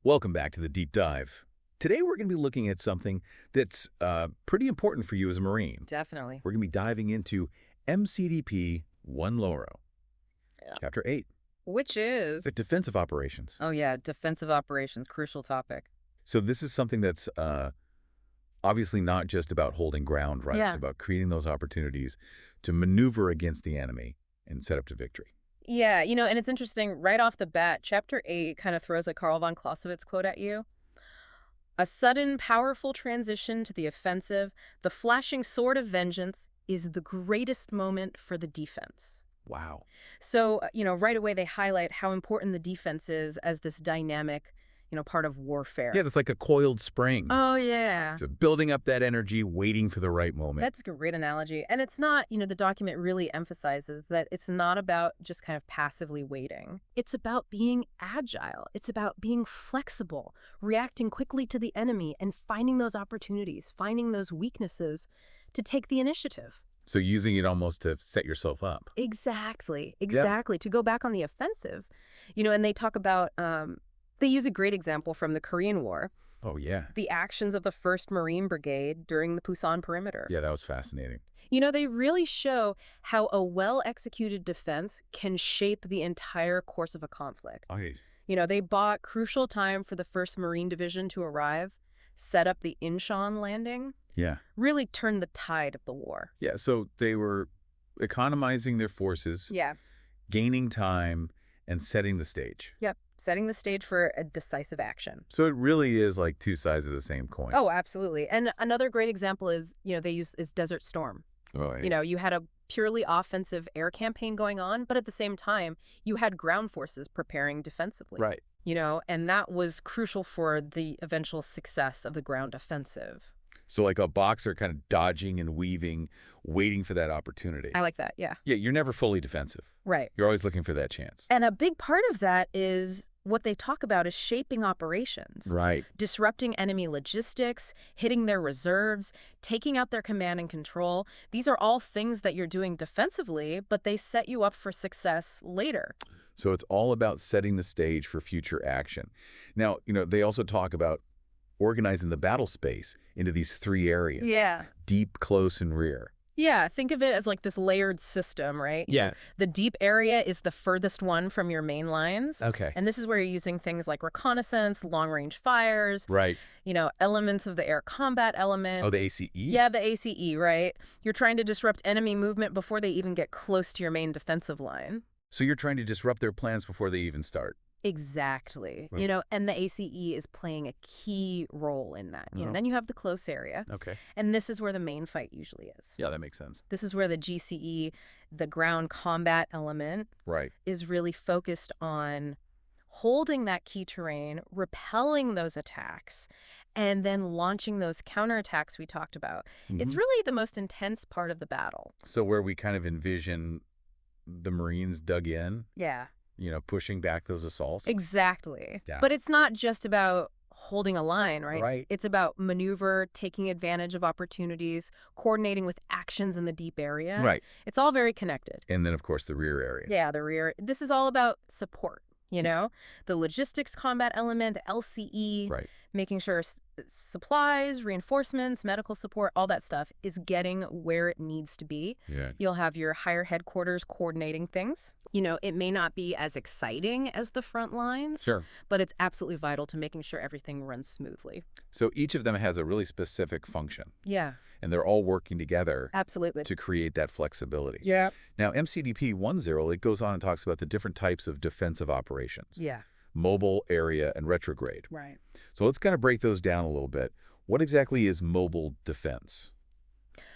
Welcome back to the Deep Dive. Today we're going to be looking at something that's pretty important for you as a Marine. Definitely. We're going to be diving into MCDP 1 Loro, Yeah. Chapter 8, Which is, the defensive operations. oh yeah, defensive operations, crucial topic. So this is something that's obviously not just about holding ground, right? Yeah. It's about creating those opportunities to maneuver against the enemy and set up to victory. Yeah, and it's interesting, right off the bat, Chapter 8 kind of throws a Karl von Clausewitz quote at you. A sudden, powerful transition to the offensive, the flashing sword of vengeance, is the greatest moment for the defense. Wow. So, right away they highlight how important the defense is as this dynamic, part of warfare. Yeah, it's like a coiled spring. Oh, yeah. Just building up that energy, waiting for the right moment. That's a great analogy. And it's not, the document really emphasizes that it's not about just kind of passively waiting. It's about being agile. It's about being flexible, reacting quickly to the enemy, and finding those opportunities, finding those weaknesses to take the initiative. So using it almost to set yourself up. Exactly. To go back on the offensive, and they talk about, they use a great example from the Korean War. Oh, yeah. The actions of the 1st Marine Brigade during the Pusan perimeter. Yeah, that was fascinating. They really show how a well-executed defense can shape the entire course of a conflict. Okay. They bought crucial time for the 1st Marine Division to arrive, set up the Incheon landing, Yeah. really turned the tide of the war. Yeah, so they were economizing their forces, Yeah. gaining time, and setting the stage. Yep. Setting the stage for a decisive action. So it really is like two sides of the same coin. Oh, absolutely. And another great example is, they use is Desert Storm. Oh, yeah. You had a purely offensive air campaign going on, but at the same time, you had ground forces preparing defensively. Right. And that was crucial for the eventual success of the ground offensive. So like a boxer kind of dodging and weaving, waiting for that opportunity. I like that, yeah. Yeah, you're never fully defensive. Right. You're always looking for that chance. And a big part of that is what they talk about is shaping operations. Right. Disrupting enemy logistics, hitting their reserves, taking out their command and control. These are all things that you're doing defensively, but they set you up for success later. So it's all about setting the stage for future action. Now, they also talk about organizing the battle space into these 3 areas. Yeah. Deep, close, and rear. Yeah, think of it as like this layered system, right? Yeah. The deep area is the furthest one from your main lines. Okay. And this is where you're using things like reconnaissance, long-range fires, Right. Elements of the air combat element. Oh, the ACE? Yeah, the ACE, right? You're trying to disrupt enemy movement before they even get close to your main defensive line. So you're trying to disrupt their plans before they even start. Exactly. Right. And the ACE is playing a key role in that. Oh. Then you have the close area. Okay. And this is where the main fight usually is. Yeah, that makes sense. This is where the GCE, the ground combat element, Right. is really focused on holding that key terrain, repelling those attacks, and then launching those counterattacks we talked about. It's really the most intense part of the battle. So where we kind of envision the Marines dug in, Yeah. Pushing back those assaults. Exactly. Yeah. But it's not just about holding a line, right? Right. It's about maneuver, taking advantage of opportunities, coordinating with actions in the deep area. Right. It's all very connected. And then, of course, the rear area. Yeah, the rear. This is all about support, the logistics combat element, the LCE, Right. making sure supplies, reinforcements, medical support, all that stuff is getting where it needs to be. Yeah. You'll have your higher headquarters coordinating things. It may not be as exciting as the front lines, Sure. but it's absolutely vital to making sure everything runs smoothly. So each of them has a really specific function, Yeah, and they're all working together absolutely. to create that flexibility. Yeah. Now, MCDP 1.0, it goes on and talks about the different types of defensive operations. Yeah, Mobile, area, and retrograde. right. So let's kind of break those down a little bit. What exactly is mobile defense?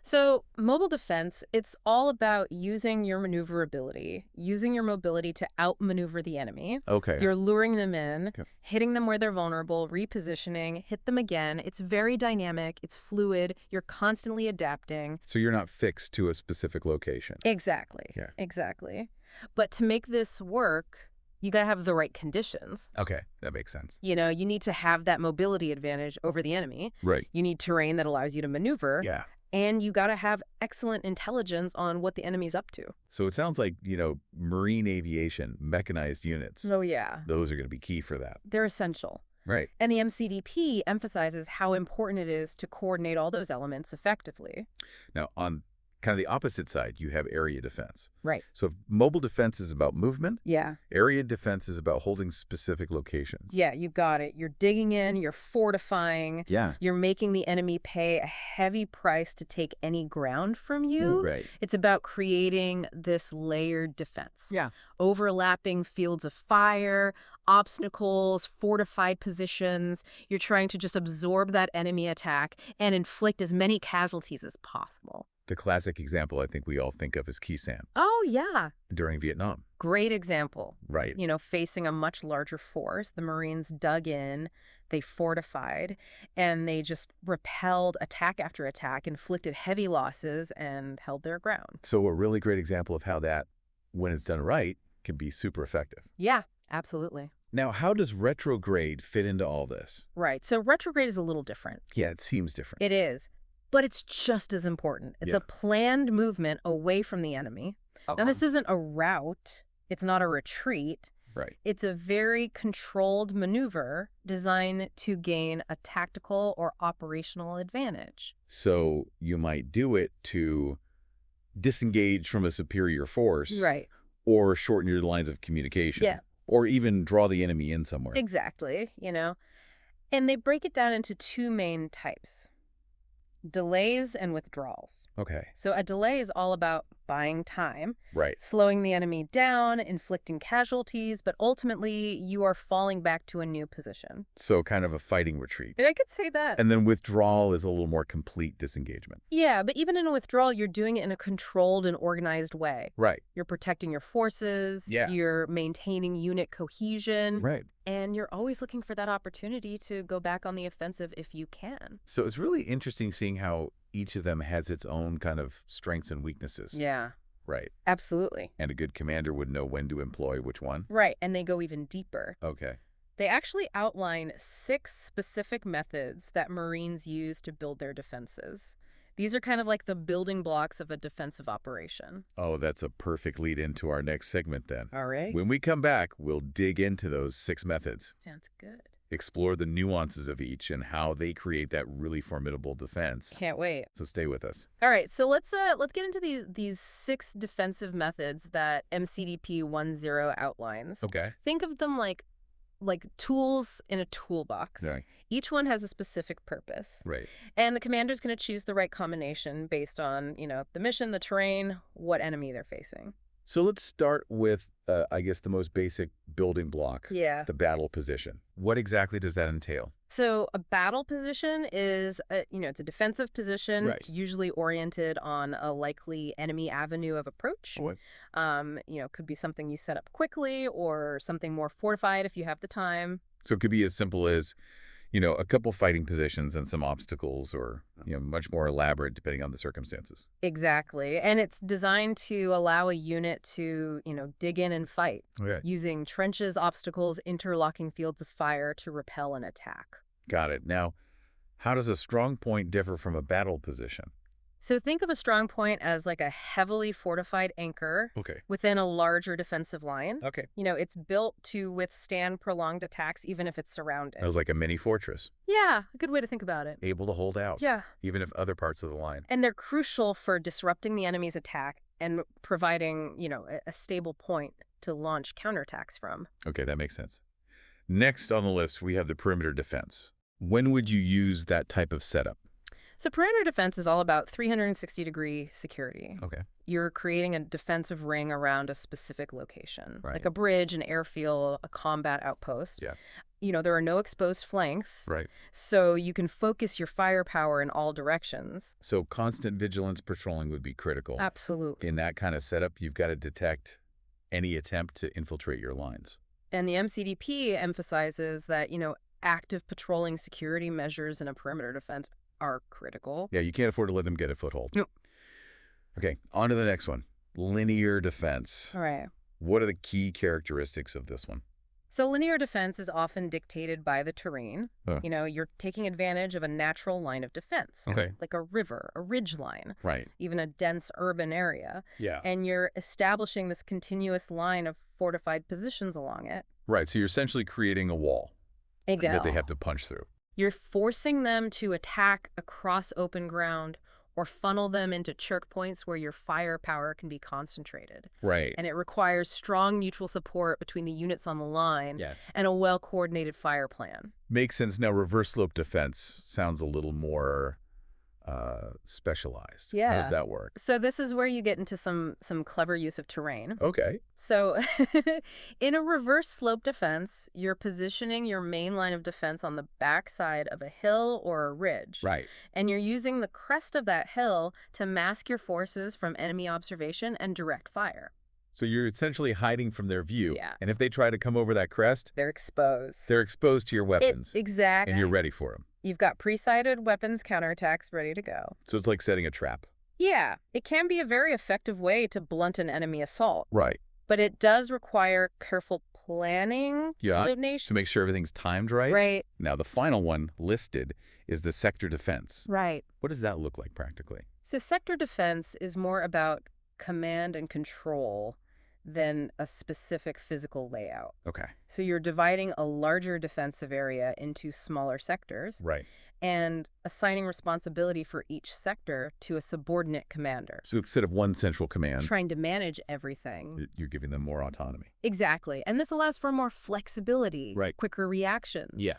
So mobile defense, it's all about using your maneuverability, using your mobility to outmaneuver the enemy. Okay. You're luring them in, Okay. hitting them where they're vulnerable, repositioning, hit them again. It's very dynamic. It's fluid. You're constantly adapting. So you're not fixed to a specific location. Exactly. Yeah. Exactly. But to make this work, you got to have the right conditions. Okay, that makes sense. You need to have that mobility advantage over the enemy. Right. You need terrain that allows you to maneuver. Yeah. And you got to have excellent intelligence on what the enemy's up to. So it sounds like, Marine aviation, mechanized units, Oh, yeah. those are going to be key for that. They're essential. Right. And the MCDP emphasizes how important it is to coordinate all those elements effectively. Now, on kind of the opposite side, you have area defense. Right. So if mobile defense is about movement, Yeah. area defense is about holding specific locations. Yeah, you got it. You're digging in, you're fortifying, Yeah. you're making the enemy pay a heavy price to take any ground from you. Right. It's about creating this layered defense. Yeah. Overlapping fields of fire, obstacles, fortified positions. You're trying to just absorb that enemy attack and inflict as many casualties as possible. The classic example I think we all think of is Kisan Oh, yeah. during Vietnam. Great example. Right. Facing a much larger force, the Marines dug in, they fortified, and they just repelled attack after attack, inflicted heavy losses, and held their ground. So a really great example of how that, when it's done right, can be super effective. Yeah, absolutely. Now, how does retrograde fit into all this? Right. So retrograde is a little different. Yeah, it seems different. It is. But it's just as important. It's a planned movement away from the enemy. Now, this isn't a rout. It's not a retreat. Right. It's a very controlled maneuver designed to gain a tactical or operational advantage. So you might do it to disengage from a superior force. Right. Or shorten your lines of communication. Yeah. Or even draw the enemy in somewhere. Exactly, And they break it down into two main types: delays and withdrawals. Okay. So a delay is all about buying time, Right. slowing the enemy down, inflicting casualties, but ultimately you are falling back to a new position. So kind of a fighting retreat. I could say that. And then withdrawal is a little more complete disengagement. Yeah, but even in a withdrawal, you're doing it in a controlled and organized way. Right. You're protecting your forces. Yeah. You're maintaining unit cohesion. Right. And you're always looking for that opportunity to go back on the offensive if you can. So it's really interesting seeing how each of them has its own kind of strengths and weaknesses. Yeah. Right. Absolutely. And a good commander would know when to employ which one. Right. And they go even deeper. Okay. They actually outline 6 specific methods that Marines use to build their defenses. These are kind of like the building blocks of a defensive operation. Oh, that's a perfect lead into our next segment then. All right. When we come back, we'll dig into those 6 methods. Sounds good. Explore the nuances of each and how they create that really formidable defense. Can't wait. So stay with us. All right, so let's get into these 6 defensive methods that MCDP 10 outlines. Okay. Think of them like tools in a toolbox. Right. Each one has a specific purpose. Right. And the commander's going to choose the right combination based on, the mission, the terrain, what enemy they're facing. So let's start with, I guess, the most basic building block. Yeah. The battle position. What exactly does that entail? So a battle position is, it's a defensive position, Right. usually oriented on a likely enemy avenue of approach. What? Could be something you set up quickly or something more fortified if you have the time. So it could be as simple as, a couple fighting positions and some obstacles, or, much more elaborate depending on the circumstances. Exactly. And it's designed to allow a unit to, dig in and fight, Okay. using trenches, obstacles, interlocking fields of fire to repel an attack. Got it. Now, how does a strong point differ from a battle position? So think of a strong point as like a heavily fortified anchor Okay. within a larger defensive line. Okay. It's built to withstand prolonged attacks, even if it's surrounded. That was like a mini fortress, Yeah, a good way to think about it. able to hold out. Yeah. Even if other parts of the line. And they're crucial for disrupting the enemy's attack and providing, a stable point to launch counterattacks from. Okay, that makes sense. Next on the list, we have the perimeter defense. When would you use that type of setup? So perimeter defense is all about 360-degree security. Okay. You're creating a defensive ring around a specific location, Right. like a bridge, an airfield, a combat outpost. Yeah. There are no exposed flanks, Right. so you can focus your firepower in all directions. So constant vigilance patrolling would be critical. Absolutely. In that kind of setup, you've got to detect any attempt to infiltrate your lines. And the MCDP emphasizes that, active patrolling security measures in a perimeter defense are critical. Yeah, you can't afford to let them get a foothold. No. Okay, on to the next one. Linear defense. All right. What are the key characteristics of this one? So linear defense is often dictated by the terrain. Huh. You're taking advantage of a natural line of defense. Okay. Like a river, a ridge line, Right. even a dense urban area. Yeah. And you're establishing this continuous line of fortified positions along it. Right, so you're essentially creating a wall. that they have to punch through. You're forcing them to attack across open ground or funnel them into choke points where your firepower can be concentrated. Right. And it requires strong mutual support between the units on the line and a well-coordinated fire plan. Makes sense. Now, reverse slope defense sounds a little more specialized. How does that work? So this is where you get into some clever use of terrain. Okay. So in a reverse slope defense, you're positioning your main line of defense on the backside of a hill or a ridge. Right. And you're using the crest of that hill to mask your forces from enemy observation and direct fire. So you're essentially hiding from their view. Yeah. And if they try to come over that crest, They're exposed. they're exposed to your weapons. Exactly. And you're ready for them. You've got pre-sighted weapons counterattacks ready to go. So it's like setting a trap. Yeah, it can be a very effective way to blunt an enemy assault. Right. But it does require careful planning, coordination. To make sure everything's timed right. Right. Now, the final one listed is the sector defense. Right. What does that look like practically? So sector defense is more about command and control than a specific physical layout. Okay. So you're dividing a larger defensive area into smaller sectors. Right. And assigning responsibility for each sector to a subordinate commander. So instead of one central command, Trying to manage everything. you're giving them more autonomy. Exactly. And this allows for more flexibility, Right. quicker reactions. Yeah.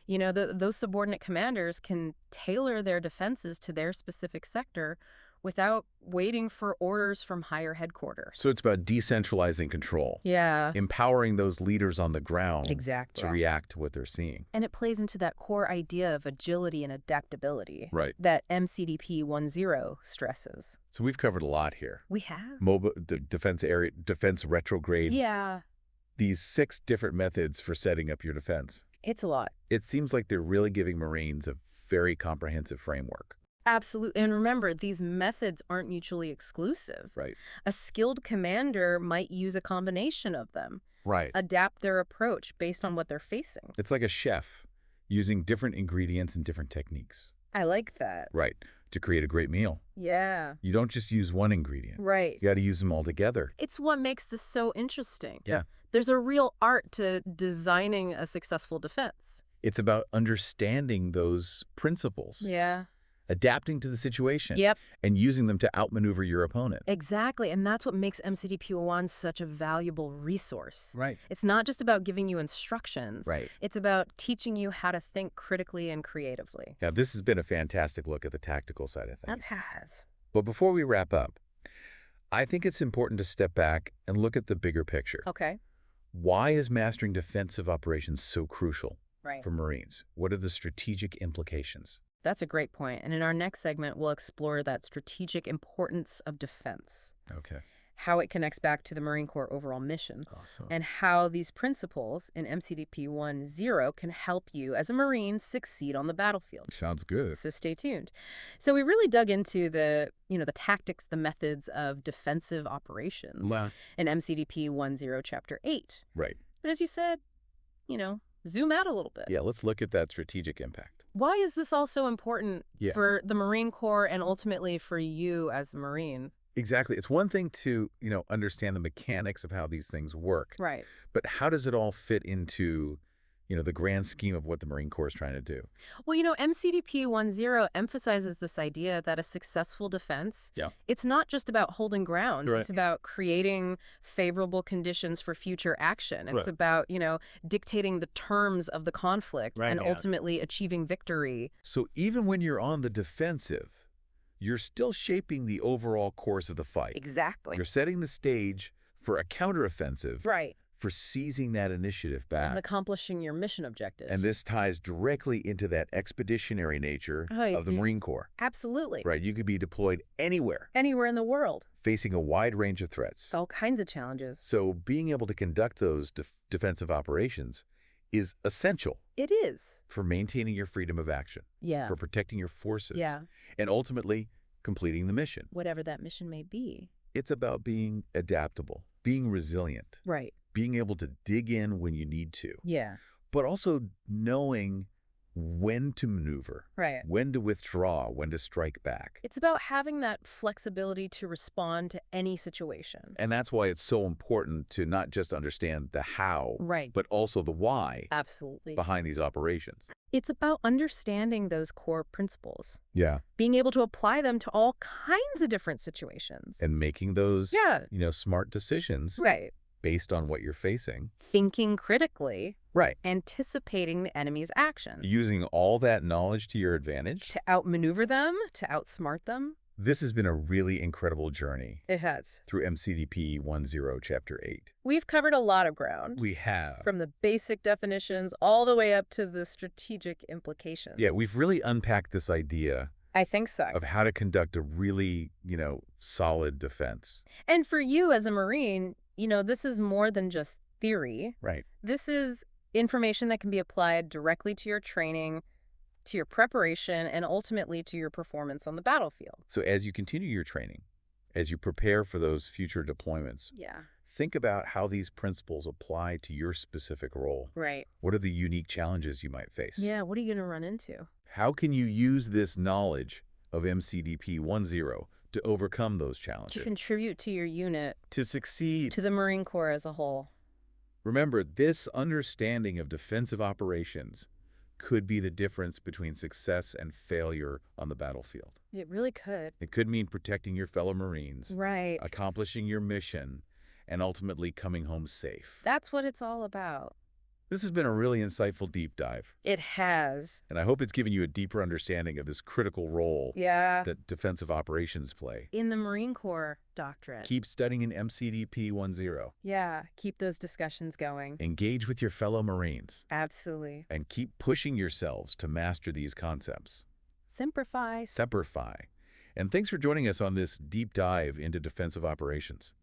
You know, those subordinate commanders can tailor their defenses to their specific sector without waiting for orders from higher headquarters. So it's about decentralizing control. Yeah. Empowering those leaders on the ground Exactly. to react to what they're seeing. And it plays into that core idea of agility and adaptability Right. that MCDP 1.0 stresses. So we've covered a lot here. We have. Defense retrograde. Yeah. These 6 different methods for setting up your defense. It's a lot. It seems like they're really giving Marines a very comprehensive framework. Absolutely. And remember, these methods aren't mutually exclusive. Right. A skilled commander might use a combination of them. Right. Adapt their approach based on what they're facing. It's like a chef using different ingredients and different techniques. I like that. Right. To create a great meal. Yeah. You don't just use one ingredient. Right. You got to use them all together. It's what makes this so interesting. Yeah. There's a real art to designing a successful defense. It's about understanding those principles. Yeah. Adapting to the situation. Yep. And using them to outmaneuver your opponent. Exactly. And that's what makes MCDP 1 such a valuable resource. Right. It's not just about giving you instructions. Right. It's about teaching you how to think critically and creatively. Yeah, this has been a fantastic look at the tactical side of things. That has. But before we wrap up, I think it's important to step back and look at the bigger picture. Okay. Why is mastering defensive operations so crucial Right. for Marines? What are the strategic implications? That's a great point. And in our next segment, we'll explore that strategic importance of defense, Okay. how it connects back to the Marine Corps overall mission, Awesome. and how these principles in MCDP 1.0 can help you as a Marine succeed on the battlefield. Sounds good. So stay tuned. So we really dug into the tactics, the methods of defensive operations in MCDP 1.0 Chapter 8. Right. But as you said, zoom out a little bit. Yeah, let's look at that strategic impact. Why is this also important Yeah. for the Marine Corps and ultimately for you as a Marine? Exactly. It's one thing to, understand the mechanics of how these things work. Right. But how does it all fit into, the grand scheme of what the Marine Corps is trying to do? Well, MCDP 1.0 emphasizes this idea that a successful defense, it's not just about holding ground. Right. It's about creating favorable conditions for future action. It's about, dictating the terms of the conflict and ultimately achieving victory. So even when you're on the defensive, you're still shaping the overall course of the fight. Exactly. You're setting the stage for a counteroffensive. Right. For seizing that initiative back. And accomplishing your mission objectives. And this ties directly into that expeditionary nature of the Marine Corps. Absolutely. Right. You could be deployed anywhere. Anywhere in the world. Facing a wide range of threats. All kinds of challenges. So being able to conduct those defensive operations is essential. It is. For maintaining your freedom of action. Yeah. For protecting your forces. Yeah. And ultimately completing the mission. Whatever that mission may be. It's about being adaptable, being resilient. Right. Being able to dig in when you need to. Yeah. But also knowing when to maneuver, Right. when to withdraw, when to strike back. It's about having that flexibility to respond to any situation. And that's why it's so important to not just understand the how, Right. but also the why Absolutely. behind these operations. It's about understanding those core principles, Yeah. being able to apply them to all kinds of different situations. And making those, Yeah. smart decisions Right. based on what you're facing. Thinking critically, Right. anticipating the enemy's actions. Using all that knowledge to your advantage. To outmaneuver them, to outsmart them. This has been a really incredible journey It has. through MCDP 10, Chapter 8. We've covered a lot of ground. We have. From the basic definitions all the way up to the strategic implications. Yeah, we've really unpacked this idea I think so. of how to conduct a really, solid defense. And for you as a Marine, this is more than just theory. Right. This is information that can be applied directly to your training, to your preparation, and ultimately to your performance on the battlefield. So as you continue your training, as you prepare for those future deployments, Yeah. think about how these principles apply to your specific role. Right. What are the unique challenges you might face? Yeah, what are you going to run into? How can you use this knowledge of MCDP 10 to overcome those To challenges? contribute to your unit, To succeed. to the Marine Corps as a whole. Remember, this understanding of defensive operations could be the difference between success and failure on the battlefield. It really could. It could mean protecting your fellow Marines, Right. accomplishing your mission, and ultimately coming home safe. That's what it's all about. This has been a really insightful deep dive, It has. and I hope it's given you a deeper understanding of this critical role Yeah. that defensive operations play. In the Marine Corps doctrine. Keep studying in MCDP 10. Yeah, keep those discussions going. Engage with your fellow Marines, Absolutely. and keep pushing yourselves to master these concepts. Simplify. Semper Fi. And thanks for joining us on this deep dive into defensive operations.